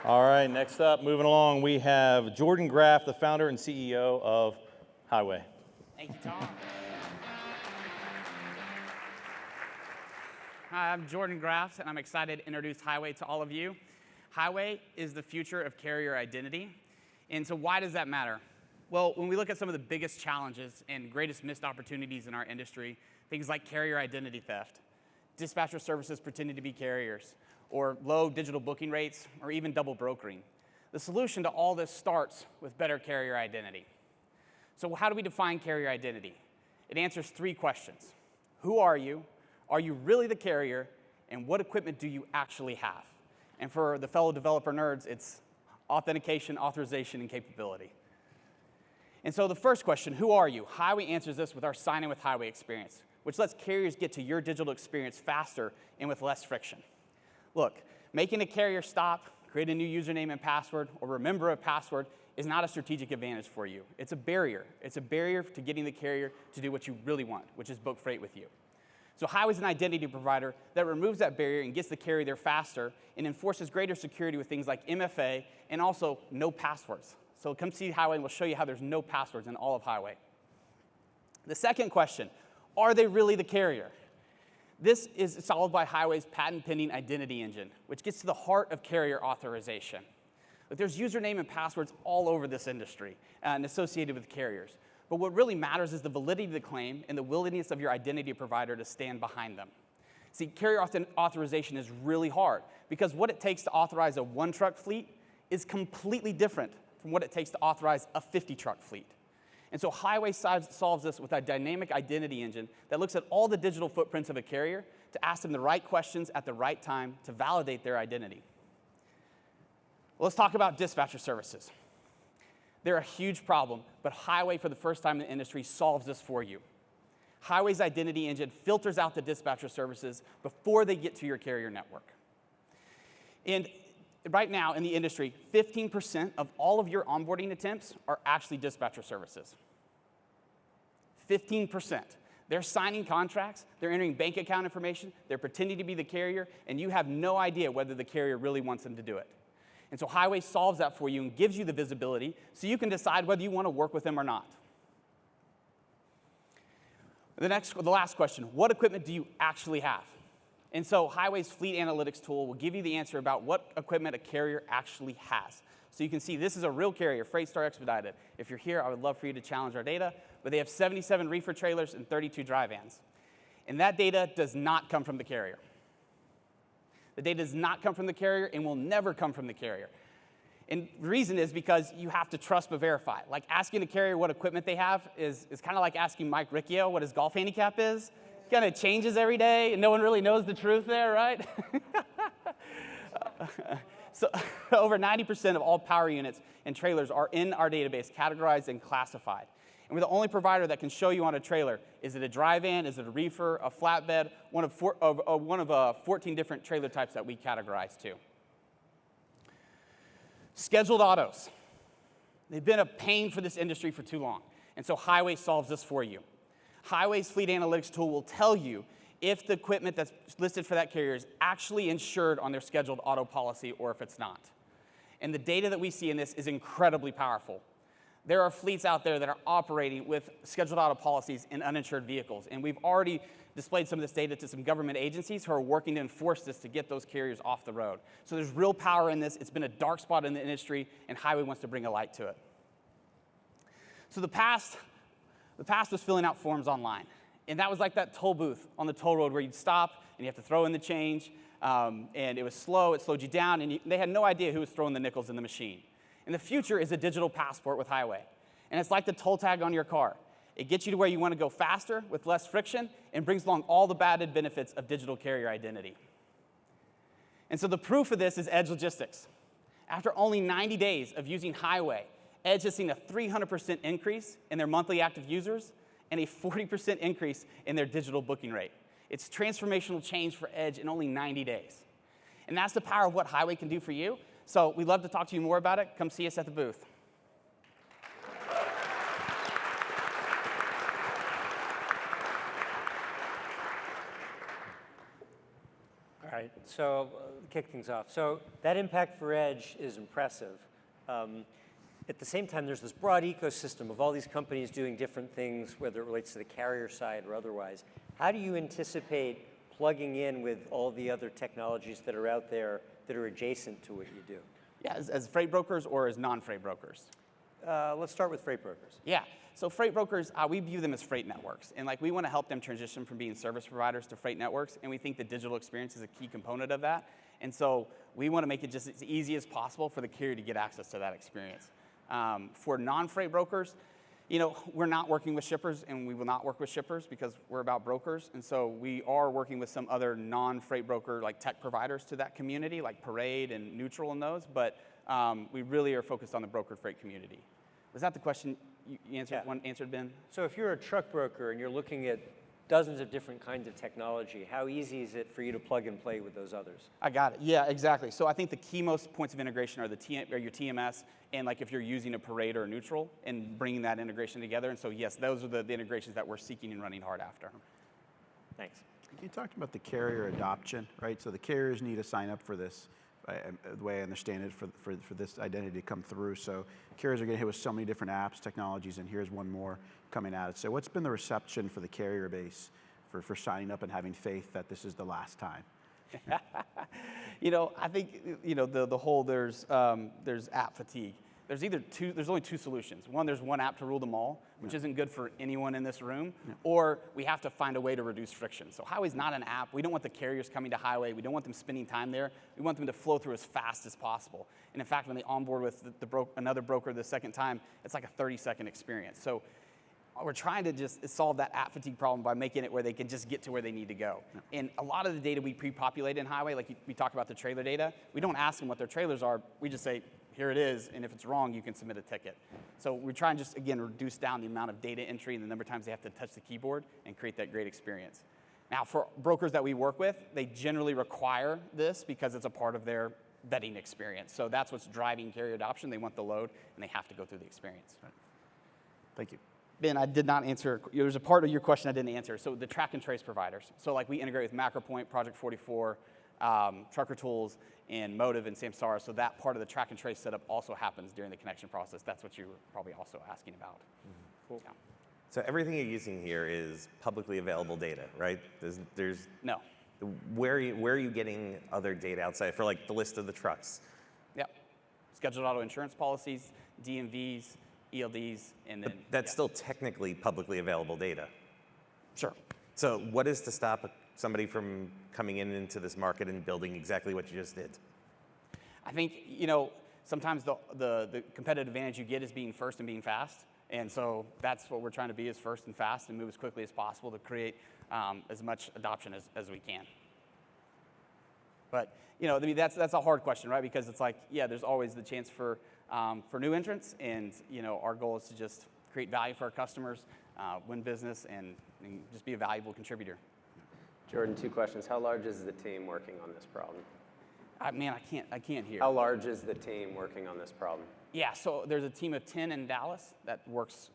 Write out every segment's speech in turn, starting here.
All right, next up, moving along, we have Jordan Graff, the founder and CEO of Highway. Thank you, Tom. Hi, I'm Jordan Graff, and I'm excited to introduce Highway to all of you. Highway is the future of carrier identity. And so why does that matter? Well, when we look at some of the biggest challenges and greatest missed opportunities in our industry, things like carrier identity theft, dispatcher services pretending to be carriers, or low digital booking rates, or even double brokering. The solution to all this starts with better carrier identity. So how do we define carrier identity? It answers three questions. Who are you? Are you really the carrier? And what equipment do you actually have? And for the fellow developer nerds, it's authentication, authorization, and capability. And so the first question, who are you? Highway answers this with our Sign In with Highway experience, which lets carriers get to your digital experience faster and with less friction. Look, making a carrier stop, create a new username and password, or remember a password is not a strategic advantage for you. It's a barrier. It's a barrier to getting the carrier to do what you really want, which is book freight with you. So Highway's an identity provider that removes that barrier and gets the carrier there faster and enforces greater security with things like MFA and also no passwords. So come see Highway and we'll show you how there's no passwords in all of Highway. The second question, are they really the carrier? This is solved by Highway's patent-pending identity engine, which gets to the heart of carrier authorization. But there's username and passwords all over this industry and associated with carriers. But what really matters is the validity of the claim and the willingness of your identity provider to stand behind them. See, carrier authorization is really hard because what it takes to authorize a one-truck fleet is completely different from what it takes to authorize a 50-truck fleet. And so Highway solves this with a dynamic identity engine that looks at all the digital footprints of a carrier to ask them the right questions at the right time to validate their identity. Well, let's talk about dispatcher services. They're a huge problem, but Highway, for the first time in the industry, solves this for you. Highway's identity engine filters out the dispatcher services before they get to your carrier network. And right now in the industry, 15% of all of your onboarding attempts are actually dispatcher services. 15%. They're signing contracts, they're entering bank account information, they're pretending to be the carrier, and you have no idea whether the carrier really wants them to do it. And so Highway solves that for you and gives you the visibility so you can decide whether you want to work with them or not. The last question, what equipment do you actually have? And so Highway's fleet analytics tool will give you the answer about what equipment a carrier actually has. So you can see this is a real carrier, Freight-Star Expedited. If you're here, I would love for you to challenge our data, but they have 77 reefer trailers and 32 dry vans. And that data does not come from the carrier. The data does not come from the carrier and will never come from the carrier. And the reason is because you have to trust but verify. Like asking a carrier what equipment they have is kind of like asking Mike Riccio what his golf handicap is. It kind of changes every day and no one really knows the truth there, right? So over 90% of all power units and trailers are in our database, categorized and classified. And we're the only provider that can show you on a trailer, is it a dry van, is it a reefer, a flatbed, one of 14 different trailer types that we categorize to. Scheduled autos. They've been a pain for this industry for too long. And so Highway solves this for you. Highway's fleet analytics tool will tell you if the equipment that's listed for that carrier is actually insured on their scheduled auto policy or if it's not. And the data that we see in this is incredibly powerful. There are fleets out there that are operating with scheduled auto policies in uninsured vehicles. And we've already displayed some of this data to some government agencies who are working to enforce this to get those carriers off the road. So there's real power in this. It's been a dark spot in the industry, and Highway wants to bring a light to it. So the past was filling out forms online. And that was like that toll booth on the toll road where you'd stop and you have to throw in the change. And it was slow, it slowed you down, and they had no idea who was throwing the nickels in the machine. And the future is a digital passport with Highway. And it's like the toll tag on your car. It gets you to where you want to go faster with less friction and brings along all the added benefits of digital carrier identity. And so the proof of this is Edge Logistics. After only 90 days of using Highway, Edge has seen a 300% increase in their monthly active users and a 40% increase in their digital booking rate. It's transformational change for Edge in only 90 days. And that's the power of what Highway can do for you. So we'd love to talk to you more about it. Come see us at the booth. All right, so kick things off. So that impact for Edge is impressive. At the same time, there's this broad ecosystem of all these companies doing different things, whether it relates to the carrier side or otherwise. How do you anticipate plugging in with all the other technologies that are out there that are adjacent to what you do? Yeah, as freight brokers or as non-freight brokers? Let's start with freight brokers. Yeah, so freight brokers, we view them as freight networks. And like we want to help them transition from being service providers to freight networks. And we think the digital experience is a key component of that. And so we want to make it just as easy as possible for the carrier to get access to that experience. For non-freight brokers, we're not working with shippers and we will not work with shippers because we're about brokers. And so we are working with some other non-freight broker like tech providers to that community like Parade and Neutral and those, but we really are focused on the broker freight community. Was that the question you answered, answered, Ben? So if you're a truck broker and you're looking at dozens of different kinds of technology, how easy is it for you to plug and play with those others? I got it. Yeah, exactly. So I think the key most points of integration are your TMS and like if you're using a Parade or a Neutral and bringing that integration together. And so yes, those are the integrations that we're seeking and running hard after. Thanks. You talked about the carrier adoption, right? So the carriers need to sign up for this. The way I understand it, for this identity to come through. So carriers are getting hit with so many different apps, technologies, and here's one more coming at it. So what's been the reception for the carrier base for signing up and having faith that this is the last time? I think the whole there's app fatigue. There's only two solutions. One, there's one app to rule them all, which isn't good for anyone in this room, or we have to find a way to reduce friction. So Highway's not an app. We don't want the carriers coming to Highway. We don't want them spending time there. We want them to flow through as fast as possible. And in fact, when they onboard with another broker the second time, it's like a 30-second experience. So we're trying to just solve that app fatigue problem by making it where they can just get to where they need to go. And a lot of the data we pre-populate in Highway, like we talk about the trailer data, we don't ask them what their trailers are. We just say, here it is, and if it's wrong, you can submit a ticket. So we try and just, again, reduce down the amount of data entry and the number of times they have to touch the keyboard and create that great experience. Now, for brokers that we work with, they generally require this because it's a part of their vetting experience. So that's what's driving carrier adoption. They want the load, and they have to go through the experience. Right. Thank you. Ben, I did not answer. There's a part of your question I didn't answer. So the track and trace providers. So like we integrate with MacroPoint, Project 44, Trucker Tools, and Motive and Samsara. So that part of the track and trace setup also happens during the connection process. That's what you were probably also asking about. Cool. Yeah. So everything you're using here is publicly available data, right? There's No. Where are you getting other data outside for like the list of the trucks? Yep. Scheduled auto insurance policies, DMVs, ELDs, and then That's still technically publicly available data. sure. So what is to stop somebody from coming into this market and building exactly what you just did? I think sometimes the competitive advantage you get is being first and being fast, and so that's what we're trying to be, is first and fast and move as quickly as possible to create as much adoption as we can. But that's a hard question, right? Because it's like, yeah, there's always the chance for new entrants, and our goal is to just create value for our customers, win business, and just be a valuable contributor. Jordan, 2 questions. How large is the team working on this problem? Man, I can't hear. How large is the team working on this problem? Yeah, so there's a team of 10 in Dallas that works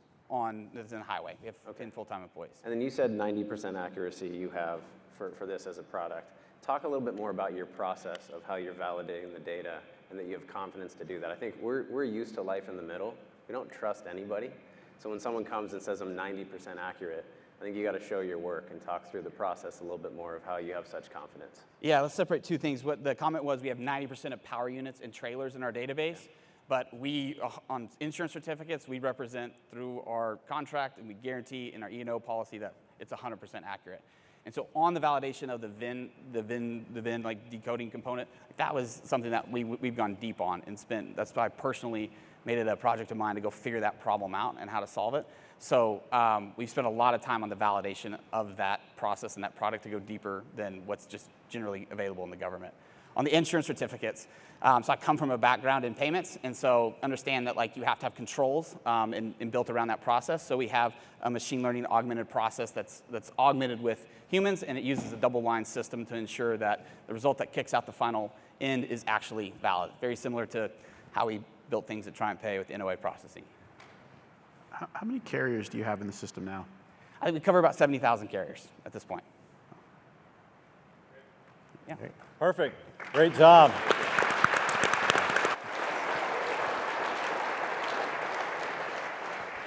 that's in Highway. We have 10 full-time employees. And then you said 90% accuracy you have for this as a product. Talk a little bit more about your process of how you're validating the data and that you have confidence to do that. I think we're used to life in the middle. We don't trust anybody. So when someone comes and says I'm 90% accurate, I think you got to show your work and talk through the process a little bit more of how you have such confidence. Yeah, let's separate two things. What the comment was, we have 90% of power units and trailers in our database, but we, on insurance certificates, we represent through our contract, and we guarantee in our E&O policy that it's 100% accurate. And so on the validation of the VIN like decoding component, that was something that we've gone deep on and that's why I personally made it a project of mine to go figure that problem out and how to solve it. So we've spent a lot of time on the validation of that process and that product to go deeper than what's just generally available in the government. On the insurance certificates, so I come from a background in payments, and so understand that like you have to have controls and built around that process. So we have a machine learning augmented process that's augmented with humans, and it uses a double line system to ensure that the result that kicks out the final end is actually valid. Very similar to how we built things at TriumphPay with NOA processing. How many carriers do you have in the system now? I think we cover about 70,000 carriers at this point. Yeah. Perfect. Great job.